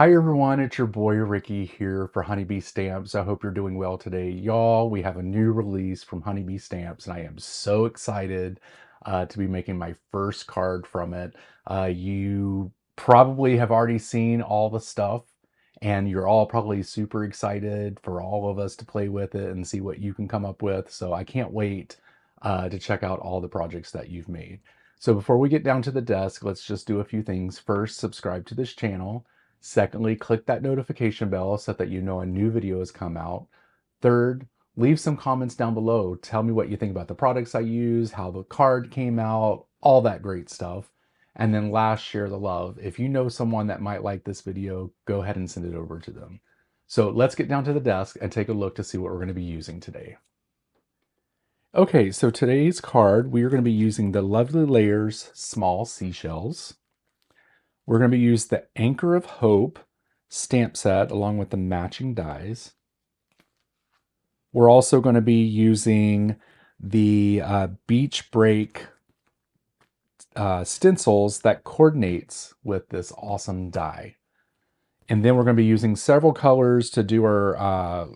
Hi everyone, it's your boy Ricky here for Honeybee Stamps. I hope you're doing well today. Y'all, we have a new release from Honeybee Stamps and I am so excited to be making my first card from it. You probably have already seen all the stuff and you're all probably super excited for all of us to play with it and see what you can come up with. So I can't wait to check out all the projects that you've made. So before we get down to the desk, let's just do a few things. First, subscribe to this channel. Secondly, click that notification bell so that you know a new video has come out. Third, leave some comments down below. Tell me what you think about the products I use, how the card came out, all that great stuff. And then last, share the love. If you know someone that might like this video, go ahead and send it over to them. So let's get down to the desk and take a look to see what we're going to be using today. Okay, so today's card, we are going to be using the Lovely Layers Small Seashells. We're going to use the Anchor of Hope stamp set along with the matching dies. We're also going to be using the Beach Break stencils that coordinates with this awesome die. And then we're going to be using several colors to do our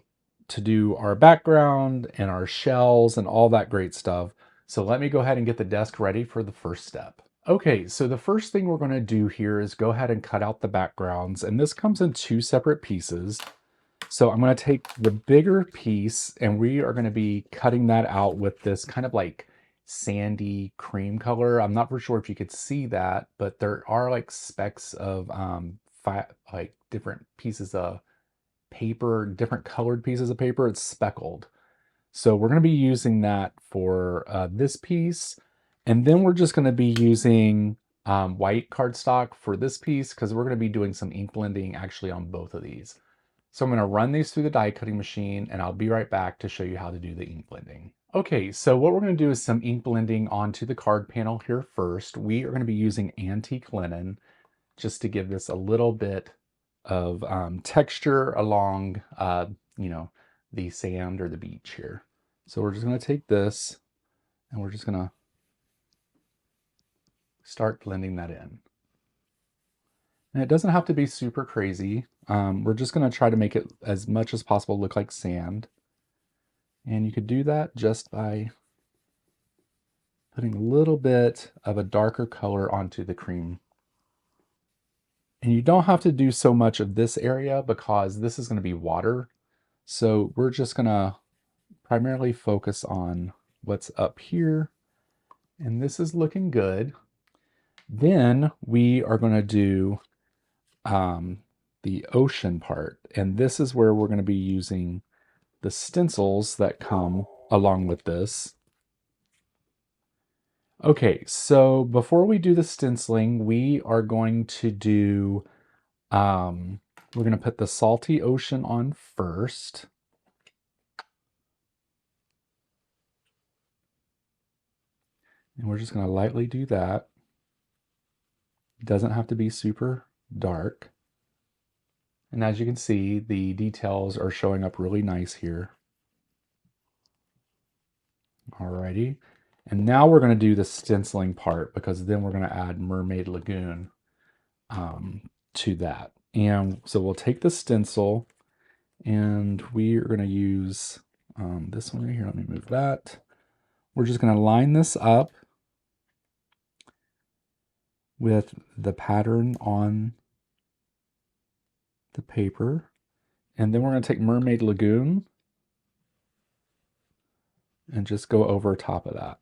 background and our shells and all that great stuff. So let me go ahead and get the desk ready for the first step. Okay, so the first thing we're going to do here is go ahead and cut out the backgrounds, and this comes in two separate pieces. So I'm going to take the bigger piece and we are going to be cutting that out with this kind of like sandy cream color. I'm not for sure if you could see that, but there are like specks of like different pieces of paper, different colored pieces of paper. It's speckled. So we're going to be using that for this piece. And then we're just going to be using white cardstock for this piece because we're going to be doing some ink blending actually on both of these. So I'm going to run these through the die cutting machine and I'll be right back to show you how to do the ink blending. Okay, so what we're going to do is some ink blending onto the card panel here first. We are going to be using antique linen just to give this a little bit of texture along, the sand or the beach here. So we're just going to take this and we're just going to start blending that in. And it doesn't have to be super crazy. We're just going to try to make it as much as possible look like sand. And you could do that just by putting a little bit of a darker color onto the cream. And you don't have to do so much of this area because this is going to be water. So we're just going to primarily focus on what's up here. And this is looking good. Then we are going to do the ocean part. And this is where we're going to be using the stencils that come along with this. Okay, so before we do the stenciling, we are going to do, we're going to put the salty ocean on first. And we're just going to lightly do that. It doesn't have to be super dark. And as you can see, the details are showing up really nice here. Alrighty. And now we're going to do the stenciling part because then we're going to add Mermaid Lagoon to that. And so we'll take the stencil and we are going to use this one right here. Let me move that. We're just going to line this up with the pattern on the paper. And then we're going to take Mermaid Lagoon and just go over top of that.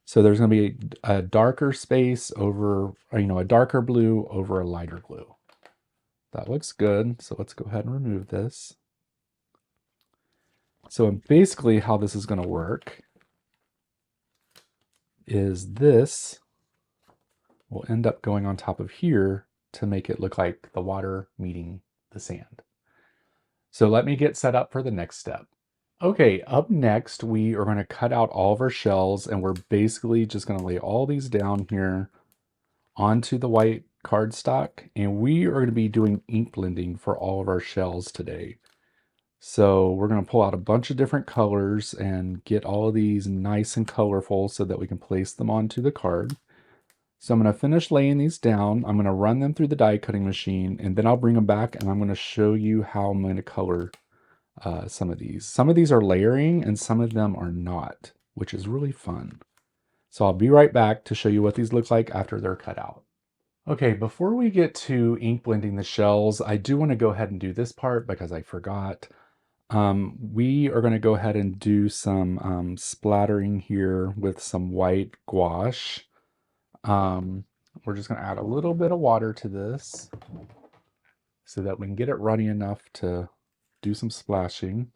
So there's going to be a darker space over, a darker blue over a lighter blue. That looks good. So let's go ahead and remove this. So basically how this is going to work is this will end up going on top of here to make it look like the water meeting the sand. So let me get set up for the next step. Okay, up next, we are going to cut out all of our shells and we're basically just going to lay all these down here onto the white cardstock. And we are going to be doing ink blending for all of our shells today. So we're going to pull out a bunch of different colors and get all of these nice and colorful so that we can place them onto the card. So I'm going to finish laying these down. I'm going to run them through the die cutting machine, and then I'll bring them back and I'm going to show you how I'm going to color some of these. Some of these are layering and some of them are not, which is really fun. So I'll be right back to show you what these look like after they're cut out. Okay, before we get to ink blending the shells, I do want to go ahead and do this part because I forgot. We are going to go ahead and do some splattering here with some white gouache. We're just going to add a little bit of water to this so that we can get it runny enough to do some splashing.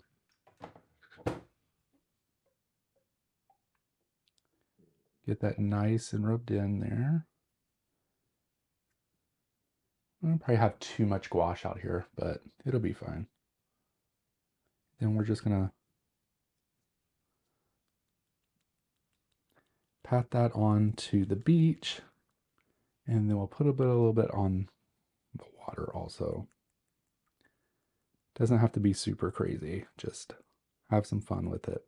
Get that nice and rubbed in there. I'll probably have too much gouache out here, but it'll be fine. Then we're just going to pat that on to the beach, and then we'll put a little bit on the water also. Doesn't have to be super crazy, just have some fun with it.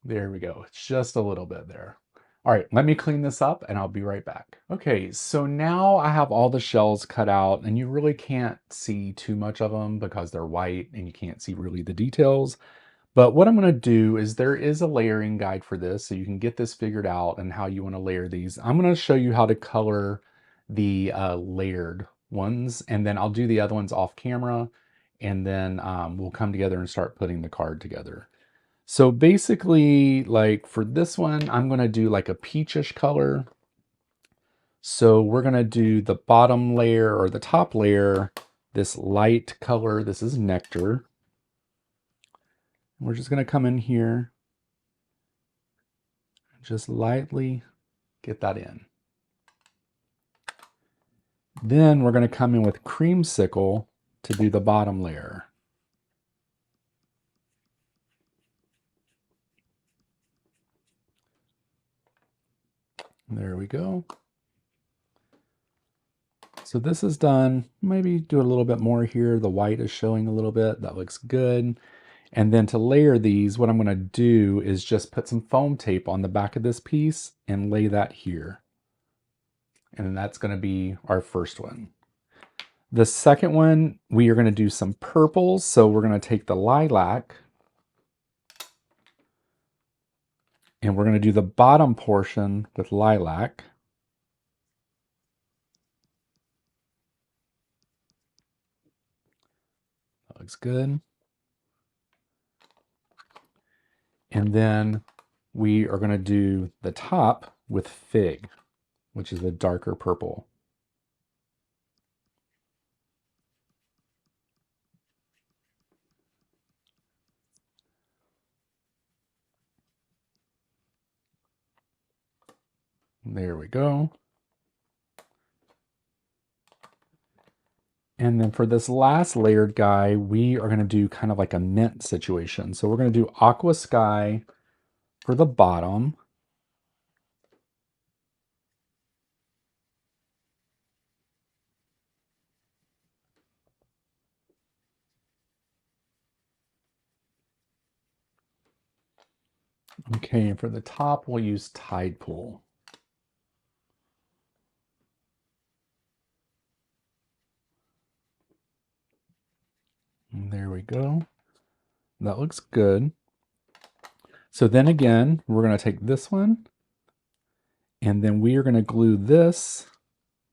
There we go, it's just a little bit there. All right, let me clean this up and I'll be right back. Okay, so now I have all the shells cut out and you really can't see too much of them because they're white and you can't see really the details. But what I'm going to do is there is a layering guide for this, so you can get this figured out and how you want to layer these. I'm going to show you how to color the layered ones, and then I'll do the other ones off camera, and then we'll come together and start putting the card together. So basically, like for this one, I'm going to do like a peachish color. So we're going to do the bottom layer or the top layer, this light color. This is nectar. We're just going to come in here, just lightly get that in. Then we're going to come in with creamsicle to do the bottom layer. There we go. So this is done. Maybe do a little bit more here. The white is showing a little bit. That looks good. And then to layer these, what I'm going to do is just put some foam tape on the back of this piece and lay that here. And that's going to be our first one. The second one, we are going to do some purples. So we're going to take the lilac and we're going to do the bottom portion with lilac. That looks good. And then we are going to do the top with fig, which is a darker purple. There we go. And then for this last layered guy, we are going to do kind of like a mint situation. So we're going to do aqua sky for the bottom. Okay, and for the top, we'll use tide pool. And there we go. That looks good. So then again, we're going to take this one and then we are going to glue this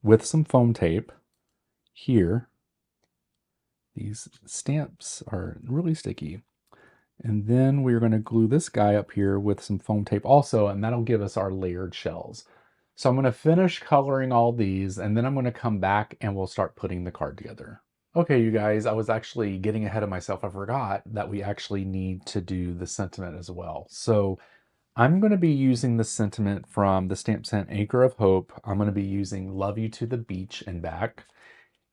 with some foam tape here. These stamps are really sticky. And then we're going to glue this guy up here with some foam tape also, and that'll give us our layered shells. So I'm going to finish coloring all these, and then I'm going to come back and we'll start putting the card together. Okay, you guys, I was actually getting ahead of myself. I forgot that we actually need to do the sentiment as well. So I'm going to be using the sentiment from the stamp set Anchor of Hope. I'm going to be using Love You to the Beach and Back.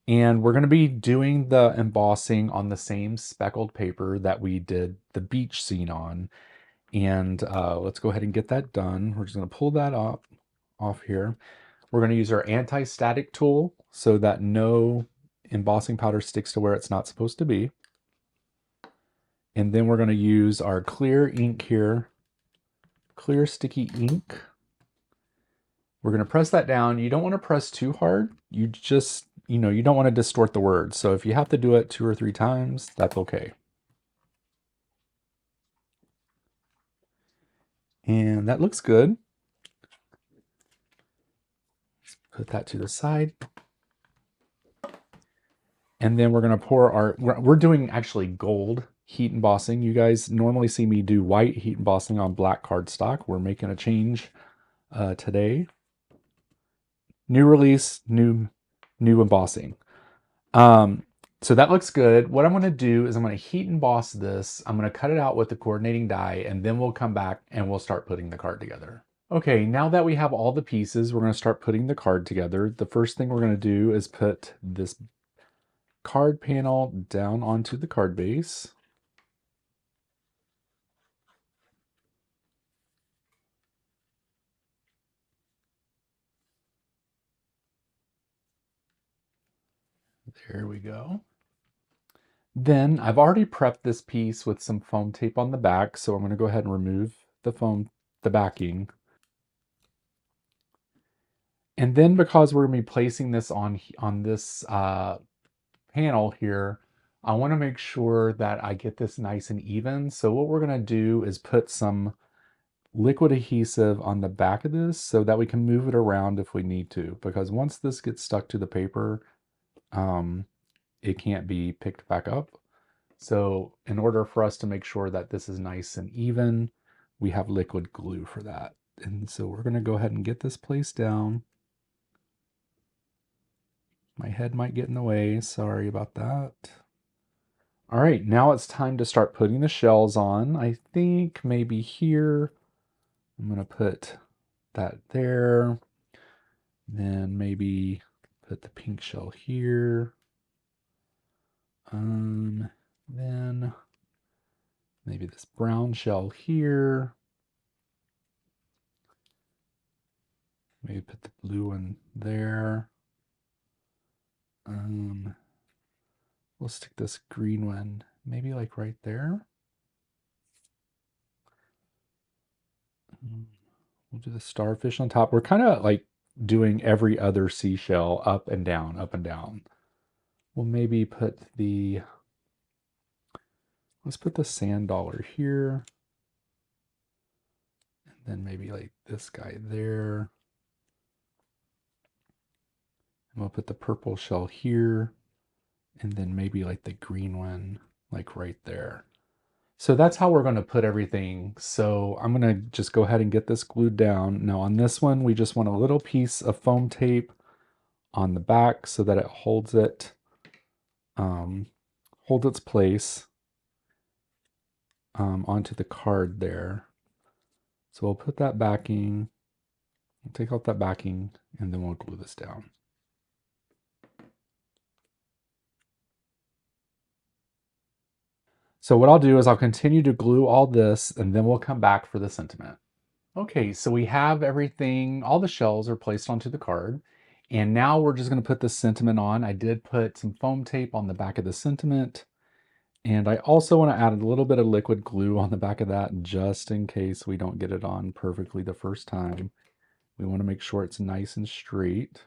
And we're going to be doing the embossing on the same speckled paper that we did the beach scene on. And let's go ahead and get that done. We're just going to pull that off here. We're going to use our anti-static tool so that no embossing powder sticks to where it's not supposed to be. And then we're going to use our clear ink here, clear sticky ink. We're going to press that down. You don't want to press too hard. You just, you don't want to distort the words. So if you have to do it 2 or 3 times, that's okay. And that looks good. Put that to the side. And then we're going to pour we're doing actually gold heat embossing. You guys normally see me do white heat embossing on black cardstock. We're making a change today. New release, new embossing. So that looks good. What I'm going to do is I'm going to heat emboss this. I'm going to cut it out with the coordinating die, and then we'll come back and we'll start putting the card together. Okay, now that we have all the pieces, we're going to start putting the card together. The first thing we're going to do is put this card panel down onto the card base. There we go. Then I've already prepped this piece with some foam tape on the back, so I'm going to go ahead and remove the backing. And then because we're going to be placing this on this panel here, I want to make sure that I get this nice and even. So what we're going to do is put some liquid adhesive on the back of this so that we can move it around if we need to, because once this gets stuck to the paper, it can't be picked back up. So in order for us to make sure that this is nice and even, we have liquid glue for that. And so we're going to go ahead and get this placed down. My head might get in the way. Sorry about that. All right, now it's time to start putting the shells on. I think maybe here, I'm going to put that there. Then maybe put the pink shell here. Then maybe this brown shell here. Maybe put the blue one there. We'll stick this green one maybe like right there. We'll do the starfish on top. We're kind of like doing every other seashell up and down, up and down. We'll maybe put let's put the sand dollar here. And then maybe like this guy there. And we'll put the purple shell here. And then maybe like the green one, like right there. So that's how we're going to put everything. So I'm going to just go ahead and get this glued down. Now on this one, we just want a little piece of foam tape on the back so that it holds its place onto the card there. So we'll put that backing, we'll take out that backing, and then we'll glue this down. So what I'll do is I'll continue to glue all this, and then we'll come back for the sentiment. Okay, so we have everything, all the shells are placed onto the card. And now we're just going to put the sentiment on. I did put some foam tape on the back of the sentiment. And I also want to add a little bit of liquid glue on the back of that just in case we don't get it on perfectly the first time. We want to make sure it's nice and straight.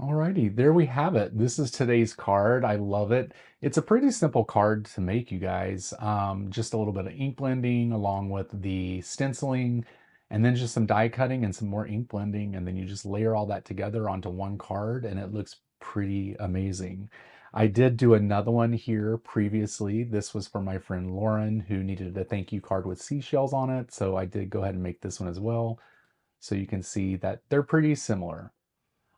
Alrighty, there we have it. This is today's card. I love it. It's a pretty simple card to make, you guys. Just a little bit of ink blending along with the stenciling, and then just some die cutting and some more ink blending, and then you just layer all that together onto one card, and it looks pretty amazing. I did do another one here previously. This was for my friend Lauren, who needed a thank you card with seashells on it, so I did go ahead and make this one as well. So you can see that they're pretty similar.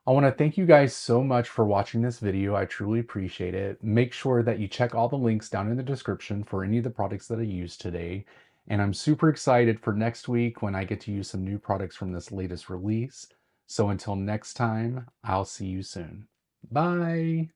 I want to thank you guys so much for watching this video. I truly appreciate it. Make sure that you check all the links down in the description for any of the products that I used today. And I'm super excited for next week when I get to use some new products from this latest release. So until next time, I'll see you soon. Bye.